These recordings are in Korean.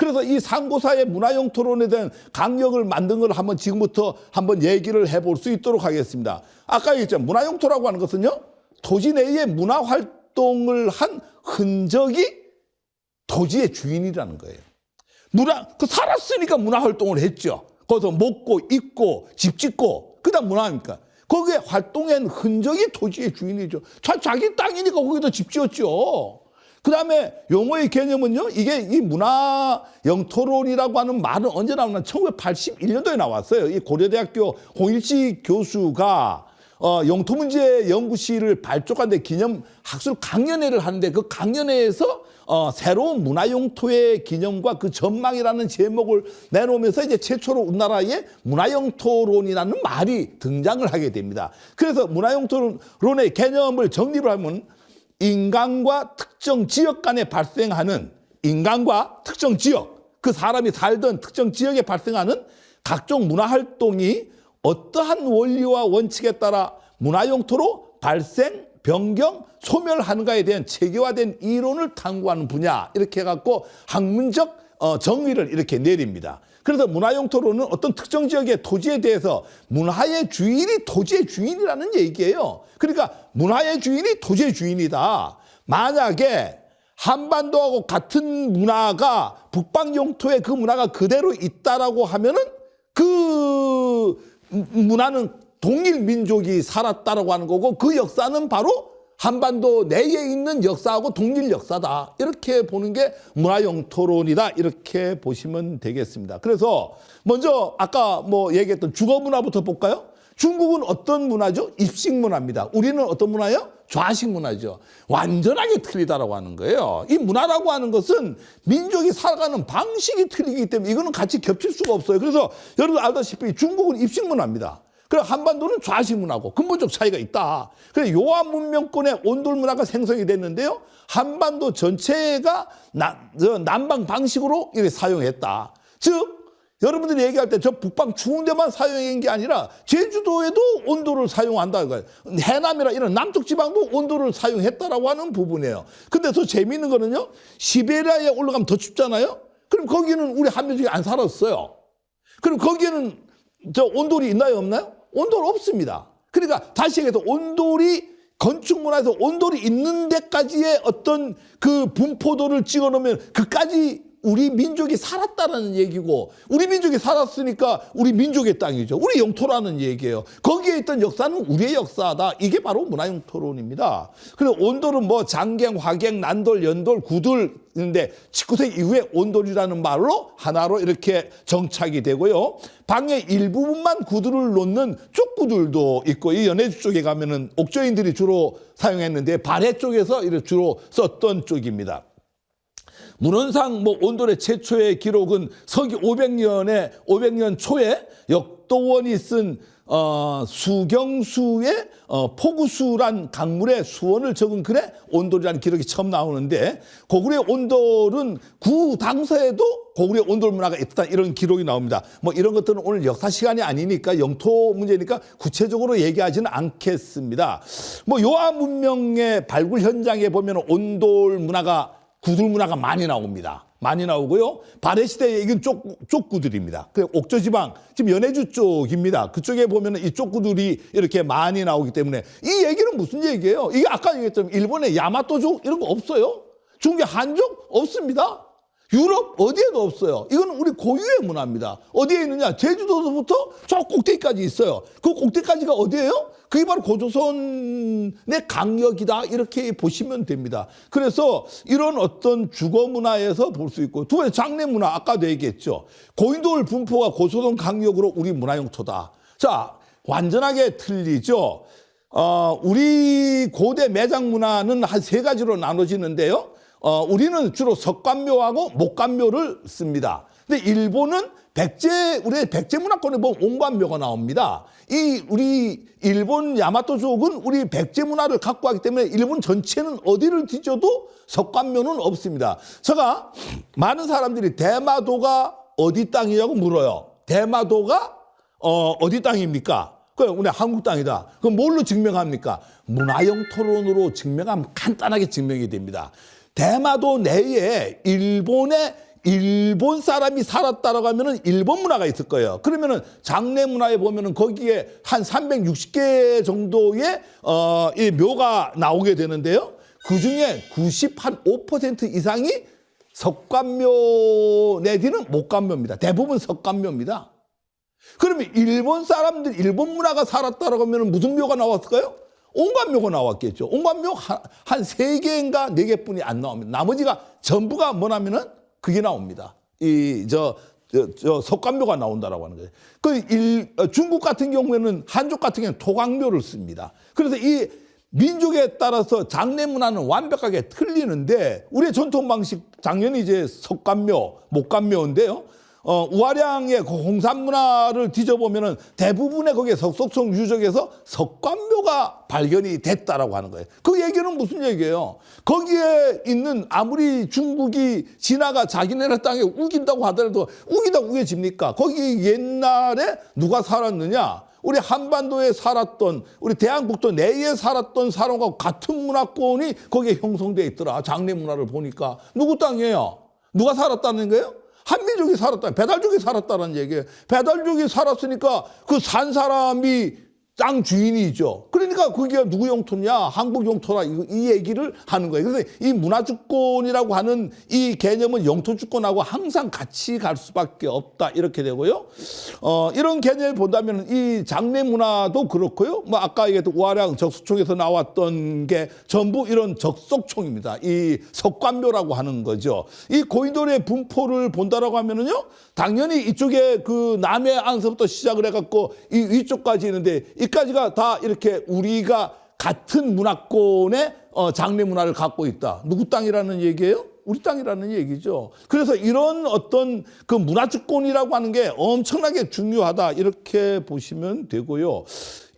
그래서 이 상고사의 문화용 토론에 대한 강력을 만든 걸 한번 지금부터 한번 얘기를 해볼 수 있도록 하겠습니다. 아까 얘기했죠. 문화용 토라고 하는 것은요, 토지 내에 문화 활동을 한 흔적이 토지의 주인이라는 거예요. 살았으니까 문화 활동을 했죠. 거기서 먹고 입고 집 짓고 그다음 문화입니까? 거기에 활동한 흔적이 토지의 주인이죠. 자기 땅이니까 거기다 집 지었죠. 그다음에 용어의 개념은요, 이게 이 문화 영토론이라고 하는 말은 언제 나왔나? 1981년도에 나왔어요. 이 고려대학교 홍일식 교수가 영토문제 연구실을 발족한 데 기념 학술 강연회를 하는데 그 강연회에서 새로운 문화영토의 기념과 그 전망이라는 제목을 내놓으면서 이제 최초로 우리나라에 문화영토론이라는 말이 등장을 하게 됩니다. 그래서 문화영토론의 개념을 정립을 하면 인간과 특정 지역 간에 발생하는 인간과 특정 지역, 그 사람이 살던 특정 지역에 발생하는 각종 문화활동이 어떠한 원리와 원칙에 따라 문화영토로 발생, 변경, 소멸하는가에 대한 체계화된 이론을 탐구하는 분야, 이렇게 해갖고 학문적 정의를 이렇게 내립니다. 그래서 문화영토로는 어떤 특정 지역의 토지에 대해서 문화의 주인이 토지의 주인이라는 얘기예요. 그러니까 문화의 주인이 토지의 주인이다. 만약에 한반도하고 같은 문화가 북방 영토에 그 문화가 그대로 있다라고 하면은 그 문화는 동일 민족이 살았다라고 하는 거고, 그 역사는 바로 한반도 내에 있는 역사하고 동일 역사다. 이렇게 보는 게 문화영토론이다. 이렇게 보시면 되겠습니다. 그래서 먼저 아까 얘기했던 주거 문화부터 볼까요? 중국은 어떤 문화죠? 입식 문화입니다. 우리는 어떤 문화예요? 좌식 문화죠. 완전하게 틀리다라고 하는 거예요. 이 문화라고 하는 것은 민족이 살아가는 방식이 틀리기 때문에 이거는 같이 겹칠 수가 없어요. 그래서 여러분 알다시피 중국은 입식 문화입니다. 그래 한반도는 좌식 문화고 근본적 차이가 있다. 그래 요하 문명권의 온돌 문화가 생성이 됐는데요, 한반도 전체가 남방 방식으로 이렇게 사용했다. 즉 여러분들이 얘기할 때 저 북방 추운 데만 사용한 게 아니라 제주도에도 온도를 사용한다 이거예요. 해남이나 이런 남쪽 지방도 온도를 사용했다라고 하는 부분이에요. 근데 더 재미있는 거는요, 시베리아에 올라가면 더 춥잖아요. 그럼 거기는 우리 한민족이 안 살았어요. 그럼 거기에는 저 온돌이 있나요, 없나요? 온돌 없습니다. 그러니까 다시 얘기해서 온돌이 건축 문화에서 온돌이 있는 데까지의 어떤 그 분포도를 찍어 놓으면 그까지 우리 민족이 살았다는 얘기고, 우리 민족이 살았으니까 우리 민족의 땅이죠. 우리 영토라는 얘기예요. 거기에 있던 역사는 우리의 역사다. 이게 바로 문화영토론입니다. 그래서 온돌은 장갱, 화갱, 난돌, 연돌, 구돌 있는데 19세기 이후에 온돌이라는 말로 하나로 이렇게 정착이 되고요. 방의 일부분만 구두를 놓는 쪽구들도 있고, 이 연해주 쪽에 가면은 옥조인들이 주로 사용했는데 발해 쪽에서 이렇게 주로 썼던 쪽입니다. 문헌상 온돌의 최초의 기록은 서기 500년 초에 역도원이 쓴 수경수의 포구수란 강물의 수원을 적은 글에 온돌이라는 기록이 처음 나오는데, 고구려의 온돌은 구당서에도 고구려의 온돌 문화가 있다, 이런 기록이 나옵니다. 이런 것들은 오늘 역사 시간이 아니니까, 영토 문제니까 구체적으로 얘기하지는 않겠습니다. 요하 문명의 발굴 현장에 보면 온돌 문화가, 구들 문화가 많이 나옵니다. 많이 나오고요. 발해시대에 이건 쪽구들입니다. 그 옥저지방, 지금 연해주 쪽입니다. 그쪽에 보면 이 쪽구들이 이렇게 많이 나오기 때문에, 이 얘기는 무슨 얘기예요? 이게 아까 얘기했던 일본의 야마토족 이런 거 없어요. 중국의 한족 없습니다. 유럽 어디에도 없어요. 이건 우리 고유의 문화입니다. 어디에 있느냐? 제주도부터 저 꼭대기까지 있어요. 그 꼭대기까지가 어디예요? 그게 바로 고조선의 강역이다, 이렇게 보시면 됩니다. 그래서 이런 어떤 주거 문화에서 볼 수 있고, 두 번째 장례 문화, 아까도 얘기했죠. 고인돌 분포가 고조선 강역으로 우리 문화영토다. 자, 완전하게 틀리죠. 우리 고대 매장 문화는 한 세 가지로 나눠지는데요. 우리는 주로 석관묘하고 목관묘를 씁니다. 근데 일본은 우리의 백제 문화권에 보면 온관묘가 나옵니다. 우리 일본 야마토족은 우리 백제 문화를 갖고 하기 때문에 일본 전체는 어디를 뒤져도 석관묘는 없습니다. 제가 많은 사람들이 대마도가 어디 땅이냐고 물어요. 대마도가 어디 땅입니까? 그럼 우리 한국 땅이다. 그럼 뭘로 증명합니까? 문화영토론으로 증명하면 간단하게 증명이 됩니다. 대마도 내에 일본의 일본 사람이 살았다라고 하면은 일본 문화가 있을 거예요. 그러면은 장내 문화에 보면은 거기에 한 360개 정도의 이 묘가 나오게 되는데요. 그 중에 95% 이상이 석관묘 내지는 목관묘입니다. 대부분 석관묘입니다. 그러면 일본 사람들, 일본 문화가 살았다라고 하면 무슨 묘가 나왔을까요? 온갖 묘가 나왔겠죠. 온갖 묘 한 3개인가 4개뿐이 안 나옵니다. 나머지가 전부가 뭐냐면은 그게 나옵니다. 석관묘가 나온다라고 하는 거예요. 중국 같은 경우에는 한족 같은 경우는 토광묘를 씁니다. 그래서 이 민족에 따라서 장례 문화는 완벽하게 틀리는데 우리의 전통 방식 당연히 이제 석관묘, 목관묘인데요. 우아량의 그 홍산 문화를 뒤져보면은 대부분의 거기에 석속청 유적에서 석관묘가 발견이 됐다라고 하는 거예요. 그 얘기는 무슨 얘기예요? 거기에 있는 아무리 중국이 진화가 자기네네 땅에 우긴다고 하더라도 우기다 우겨집니까? 거기 옛날에 누가 살았느냐? 우리 한반도에 살았던, 우리 대한국도 내에 살았던 사람과 같은 문화권이 거기에 형성되어 있더라. 장례 문화를 보니까. 누구 땅이에요? 누가 살았다는 거예요? 한민족이 살았다. 배달족이 살았다는 얘기예요. 배달족이 살았으니까 그 산 사람이 땅 주인이죠. 그러니까 그게 누구 영토냐? 한국 영토라 이 얘기를 하는 거예요. 그래서 이 문화주권이라고 하는 이 개념은 영토주권하고 항상 같이 갈 수밖에 없다. 이렇게 되고요. 이런 개념을 본다면 이 장례 문화도 그렇고요. 뭐 아까 얘기했던 우아량 적석총에서 나왔던 게 전부 이런 적석총입니다. 이 석관묘라고 하는 거죠. 이 고인돌의 분포를 본다라고 하면은요. 당연히 이쪽에 그 남해 안서부터 시작을 해갖고 이 위쪽까지 있는데 이까지가 다 이렇게 우리가 같은 문화권의 장례 문화를 갖고 있다. 누구 땅이라는 얘기예요? 우리 땅이라는 얘기죠. 그래서 이런 어떤 그 문화주권이라고 하는 게 엄청나게 중요하다. 이렇게 보시면 되고요.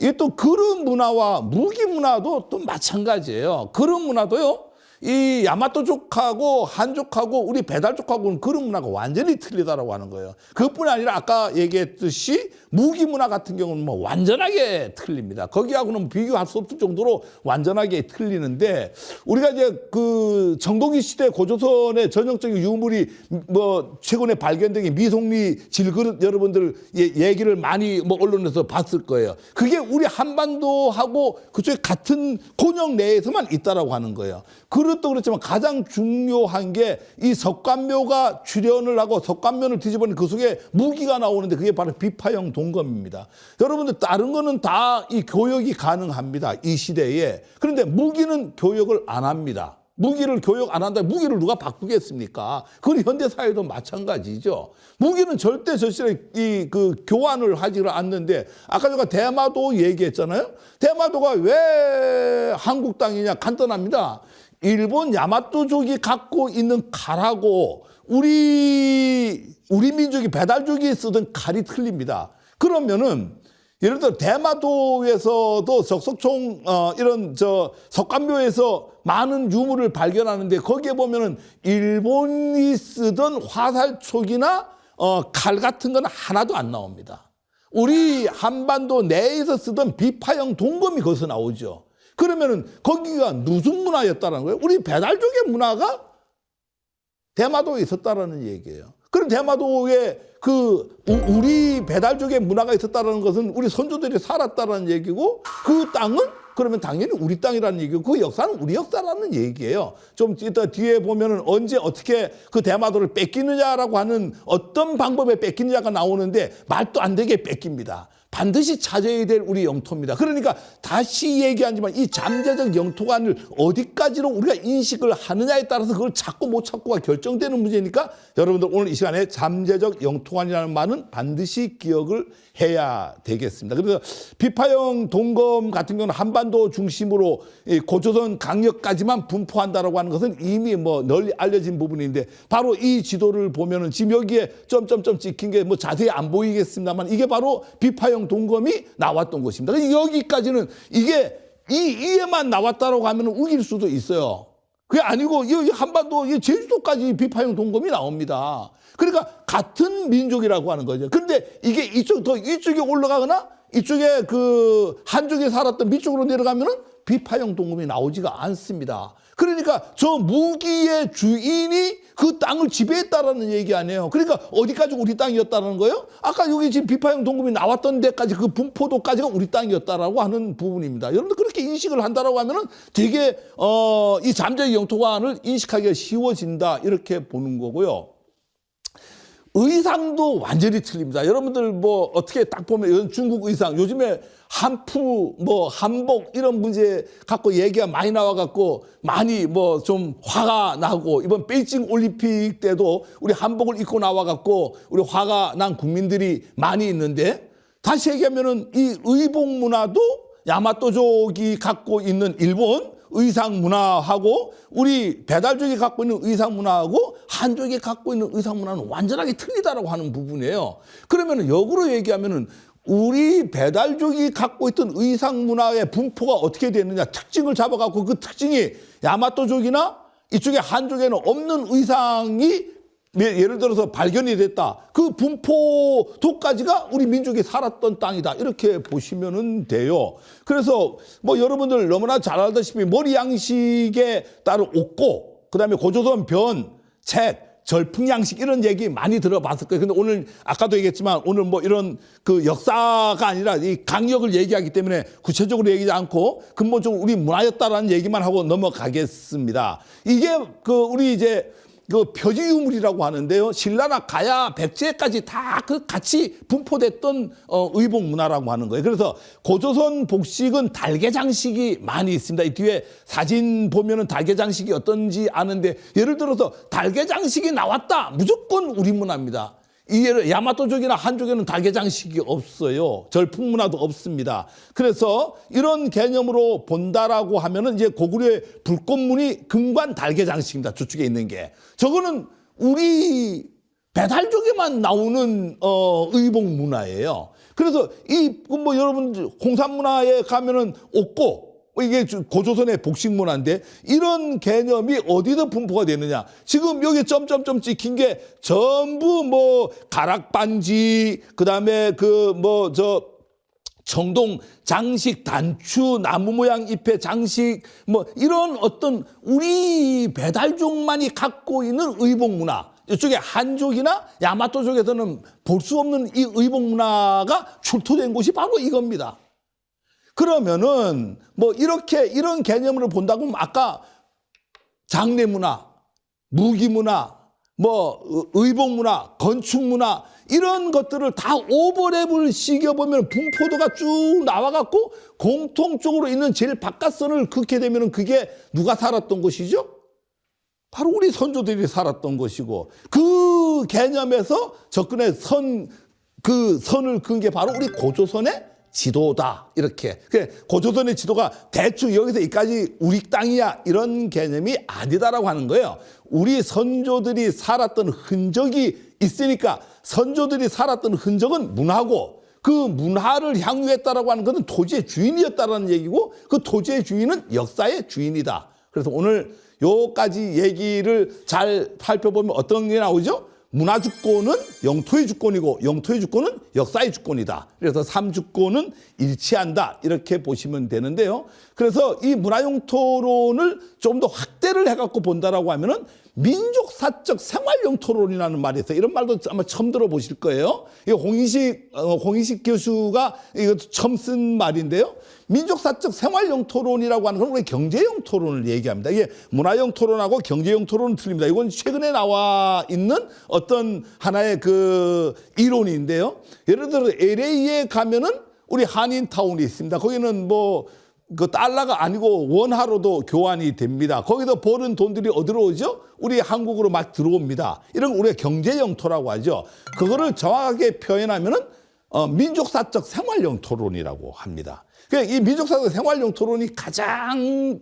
이게 또 그릇 문화와 무기 문화도 또 마찬가지예요. 그릇 문화도요. 이 야마토족하고 한족하고 우리 배달족하고는 그릇 문화가 완전히 틀리다라고 하는 거예요. 그것뿐이 아니라 아까 얘기했듯이 무기 문화 같은 경우는 뭐 완전하게 틀립니다. 거기하고는 비교할 수 없을 정도로 완전하게 틀리는데 우리가 이제 그 정동기 시대 고조선의 전형적인 유물이 뭐 최근에 발견된 게 미송리 질그릇 여러분들 얘기를 많이 뭐 언론에서 봤을 거예요. 그게 우리 한반도하고 그쪽에 같은 곤역 내에서만 있다라고 하는 거예요. 그릇도 그렇지만 가장 중요한 게 이 석관묘가 출현을 하고 석관묘를 뒤집어내는 그 속에 무기가 나오는데 그게 바로 비파형 동검입니다. 여러분들 다른 거는 다 이 교역이 가능합니다. 이 시대에. 그런데 무기는 교역을 안 합니다. 무기를 교역 안 한다. 무기를 누가 바꾸겠습니까? 그건 현대사회도 마찬가지죠. 무기는 절대 절실하게 그 교환을 하지를 않는데 아까 제가 대마도 얘기했잖아요. 대마도가 왜 한국 땅이냐? 간단합니다. 일본 야마토족이 갖고 있는 칼하고 우리 민족이 배달족이 쓰던 칼이 틀립니다. 그러면은 예를 들어 대마도에서도 적석총 이런 석관묘에서 많은 유물을 발견하는데 거기에 보면은 일본이 쓰던 화살촉이나 칼 같은 건 하나도 안 나옵니다. 우리 한반도 내에서 쓰던 비파형 동검이 거기서 나오죠. 그러면은 거기가 무슨 문화였다는 거예요? 우리 배달족의 문화가 대마도에 있었다라는 얘기예요. 그럼 대마도에 우리 배달족의 문화가 있었다는 것은 우리 선조들이 살았다는 얘기고 그 땅은 그러면 당연히 우리 땅이라는 얘기고 그 역사는 우리 역사라는 얘기예요. 좀 이따 뒤에 보면은 언제 어떻게 그 대마도를 뺏기느냐라고 하는 어떤 방법에 뺏기느냐가 나오는데 말도 안 되게 뺏깁니다. 반드시 찾아야 될 우리 영토입니다. 그러니까 다시 얘기하지만 이 잠재적 영토관을 어디까지로 우리가 인식을 하느냐에 따라서 그걸 찾고 못 찾고가 결정되는 문제니까 여러분들 오늘 이 시간에 잠재적 영토관이라는 말은 반드시 기억을 해야 되겠습니다. 그래서 비파형 동검 같은 경우는 한반도 중심으로 고조선 강역까지만 분포한다라고 하는 것은 이미 뭐 널리 알려진 부분인데 바로 이 지도를 보면은 지금 여기에 점점점 찍힌 게 뭐 자세히 안 보이겠습니다만 이게 바로 비파형 동검이 나왔던 곳입니다. 여기까지는 이게 이에만 나왔다라고 하면 우길 수도 있어요. 그게 아니고 이 한반도 이 제주도까지 비파형 동검이 나옵니다. 그러니까 같은 민족이라고 하는 거죠. 그런데 이게 이쪽에 올라가거나 이쪽에 그 한족이 살았던 밑쪽으로 내려가면은 비파형 동검이 나오지가 않습니다. 그러니까 저 무기의 주인이 그 땅을 지배했다라는 얘기 아니에요. 그러니까 어디까지 우리 땅이었다는 거예요? 아까 여기 지금 비파형 동굴이 나왔던 데까지 그 분포도까지가 우리 땅이었다라고 하는 부분입니다. 여러분들 그렇게 인식을 한다라고 하면은 되게 이 잠재적 영토관을 인식하기가 쉬워진다 이렇게 보는 거고요. 의상도 완전히 틀립니다. 여러분들 뭐 어떻게 딱 보면 중국 의상 요즘에 한푸 뭐 한복 이런 문제 갖고 얘기가 많이 나와 갖고 많이 뭐 좀 화가 나고 이번 베이징 올림픽 때도 우리 한복을 입고 나와 갖고 우리 화가 난 국민들이 많이 있는데 다시 얘기하면은 이 의복 문화도 야마토족이 갖고 있는 일본 의상 문화하고 우리 배달족이 갖고 있는 의상 문화하고 한족이 갖고 있는 의상 문화는 완전하게 틀리다라고 하는 부분이에요. 그러면 역으로 얘기하면은 우리 배달족이 갖고 있던 의상 문화의 분포가 어떻게 되느냐 특징을 잡아갖고 그 특징이 야마토족이나 이쪽에 한족에는 없는 의상이 예를 들어서 발견이 됐다. 그 분포도까지가 우리 민족이 살았던 땅이다. 이렇게 보시면 돼요. 그래서 뭐 여러분들 너무나 잘 알다시피 머리 양식에 따른 옥고, 그다음에 고조선 변, 책, 절풍 양식 이런 얘기 많이 들어봤을 거예요. 근데 오늘 아까도 얘기했지만 오늘 뭐 이런 그 역사가 아니라 이 강력을 얘기하기 때문에 구체적으로 얘기하지 않고 근본적으로 우리 문화였다라는 얘기만 하고 넘어가겠습니다. 이게 그 우리 이제 그 표지 유물이라고 하는데요. 신라나 가야, 백제까지 다 그 같이 분포됐던 의복 문화라고 하는 거예요. 그래서 고조선 복식은 달개 장식이 많이 있습니다. 이 뒤에 사진 보면은 달개 장식이 어떤지 아는데 예를 들어서 달개 장식이 나왔다. 무조건 우리 문화입니다. 이 야마토족이나 한족에는 달개 장식이 없어요. 절풍 문화도 없습니다. 그래서 이런 개념으로 본다라고 하면은 이제 고구려의 불꽃무늬 금관 달개 장식입니다. 저쪽에 있는 게. 저거는 우리 배달족에만 나오는 의복 문화예요. 그래서 이 뭐 여러분 홍산 문화에 가면은 옥고 이게 고조선의 복식 문화인데 이런 개념이 어디서 분포가 되느냐. 지금 여기 점점점 찍힌 게 전부 뭐 가락반지 그다음에 그 뭐 저 청동 장식 단추 나무 모양 잎의 장식 뭐 이런 어떤 우리 배달족만이 갖고 있는 의복 문화. 이쪽에 한족이나 야마토족에서는 볼 수 없는 이 의복 문화가 출토된 곳이 바로 이겁니다. 그러면은 뭐 이렇게 이런 개념으로 본다고 하면 아까 장례 문화, 무기 문화, 뭐 의복 문화, 건축 문화 이런 것들을 다 오버랩을 시켜보면 분포도가 쭉 나와갖고 공통적으로 있는 제일 바깥선을 긋게 되면은 그게 누가 살았던 곳이죠? 바로 우리 선조들이 살았던 것이고 그 개념에서 접근의 그 선을 그은 게 바로 우리 고조선의 지도다. 이렇게. 고조선의 지도가 대충 여기서 여기까지 우리 땅이야 이런 개념이 아니다라고 하는 거예요. 우리 선조들이 살았던 흔적이 있으니까 선조들이 살았던 흔적은 문화고 그 문화를 향유했다라고 하는 것은 토지의 주인이었다라는 얘기고 그 토지의 주인은 역사의 주인이다. 그래서 오늘 요까지 얘기를 잘 살펴보면 어떤 게 나오죠? 문화주권은 영토의 주권이고 영토의 주권은 역사의 주권이다. 그래서 3주권은 일치한다. 이렇게 보시면 되는데요. 그래서 이 문화영토론을 좀 더 확대를 해갖고 본다라고 하면은 민족사적 생활영토론이라는 말이 있어요. 이런 말도 아마 처음 들어보실 거예요. 이 홍인식 교수가 이거 처음 쓴 말인데요. 민족사적 생활영토론이라고 하는 건 우리 경제영토론을 얘기합니다. 이게 문화영토론하고 경제영토론은 틀립니다. 이건 최근에 나와 있는 어떤 하나의 그 이론인데요. 예를 들어 LA에 가면은 우리 한인타운이 있습니다. 거기는 뭐 그 달러가 아니고 원화로도 교환이 됩니다. 거기서 버는 돈들이 어디로 오죠? 우리 한국으로 막 들어옵니다. 이런 거 우리가 경제영토라고 하죠. 그거를 정확하게 표현하면은 민족사적 생활영토론이라고 합니다. 그러니까 이 민족사적 생활영토론이 가장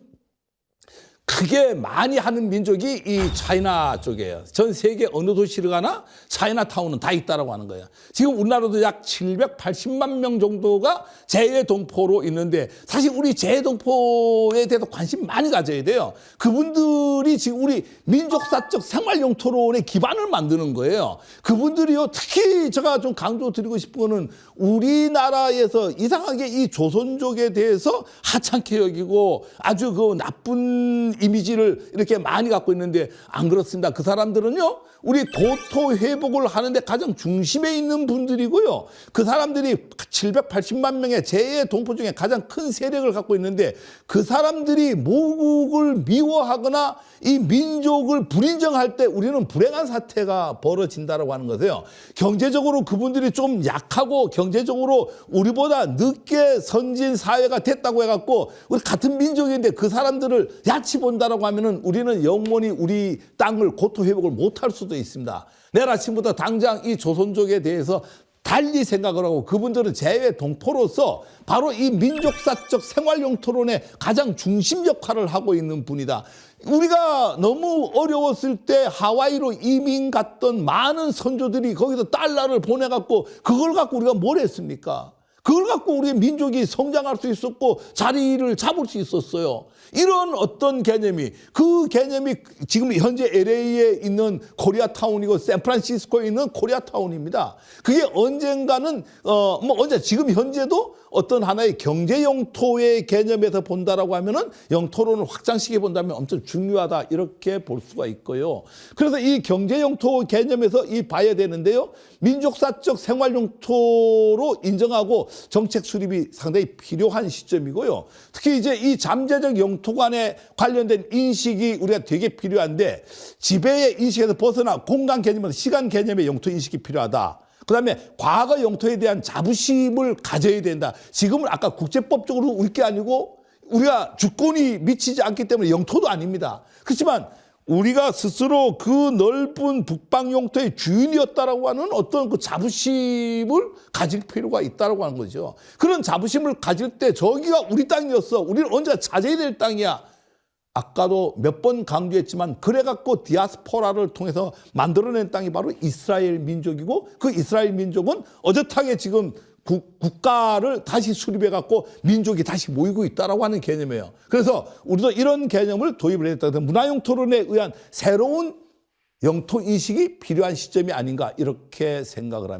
크게 많이 하는 민족이 이 차이나 쪽이에요. 전 세계 어느 도시를 가나 차이나타운은 다 있다라고 하는 거예요. 지금 우리나라도 약 780만 명 정도가 재외동포로 있는데 사실 우리 재외동포에 대해서 관심 많이 가져야 돼요. 그분들이 지금 우리 민족사적 생활영토론의 기반을 만드는 거예요. 그분들이요, 특히 제가 좀 강조드리고 싶은 거는 우리나라에서 이상하게 이 조선족에 대해서 하찮게 여기고 아주 그 나쁜 이미지를 이렇게 많이 갖고 있는데 안 그렇습니다. 그 사람들은요, 우리 도토 회복을 하는데 가장 중심에 있는 분들이고요. 그 사람들이 780만 명의 제2의 동포 중에 가장 큰 세력을 갖고 있는데 그 사람들이 모국을 미워하거나 이 민족을 불인정할 때 우리는 불행한 사태가 벌어진다라고 하는 거세요. 경제적으로 그분들이 좀 약하고 경제적으로 우리보다 늦게 선진 사회가 됐다고 해갖고 우리 같은 민족인데 그 사람들을 야치 본다라고 하면은 우리는 영원히 우리 땅을 고토 회복을 못할 수도 있습니다. 내일 아침부터 당장 이 조선족에 대해서 달리 생각을 하고 그분들은 제2의 동포로서 바로 이 민족사적 생활용토론의 가장 중심 역할을 하고 있는 분이다. 우리가 너무 어려웠을 때 하와이로 이민 갔던 많은 선조들이 거기서 달러를 보내갖고 그걸 갖고 우리가 뭘 했습니까? 그걸 갖고 우리의 민족이 성장할 수 있었고 자리를 잡을 수 있었어요. 이런 어떤 개념이 그 개념이 지금 현재 LA에 있는 코리아타운이고 샌프란시스코에 있는 코리아타운입니다. 그게 언젠가는 언제 지금 현재도 어떤 하나의 경제 영토의 개념에서 본다라고 하면은 영토론을 확장시켜 본다면 엄청 중요하다 이렇게 볼 수가 있고요. 그래서 이 경제 영토 개념에서 이 봐야 되는데요. 민족사적 생활 영토로 인정하고 정책 수립이 상당히 필요한 시점이고요. 특히 이제 이 잠재적 영토 간에 관련된 인식이 우리가 되게 필요한데 지배의 인식에서 벗어나 공간 개념은 시간 개념의 영토 인식이 필요하다. 그다음에 과거 영토에 대한 자부심을 가져야 된다. 지금은 아까 국제법적으로 우리 게 아니고 우리가 주권이 미치지 않기 때문에 영토도 아닙니다. 그렇지만 우리가 스스로 그 넓은 북방 영토의 주인이었다라고 하는 어떤 그 자부심을 가질 필요가 있다라고 하는 거죠. 그런 자부심을 가질 때 저기가 우리 땅이었어. 우리는 언제나 찾아야 될 땅이야. 아까도 몇 번 강조했지만 그래갖고 디아스포라를 통해서 만들어낸 땅이 바로 이스라엘 민족이고 그 이스라엘 민족은 어젓하게 지금 국가를 다시 수립해갖고 민족이 다시 모이고 있다라고 하는 개념이에요. 그래서 우리도 이런 개념을 도입을 했다. 문화용 토론에 의한 새로운 영토 인식이 필요한 시점이 아닌가 이렇게 생각을 합니다.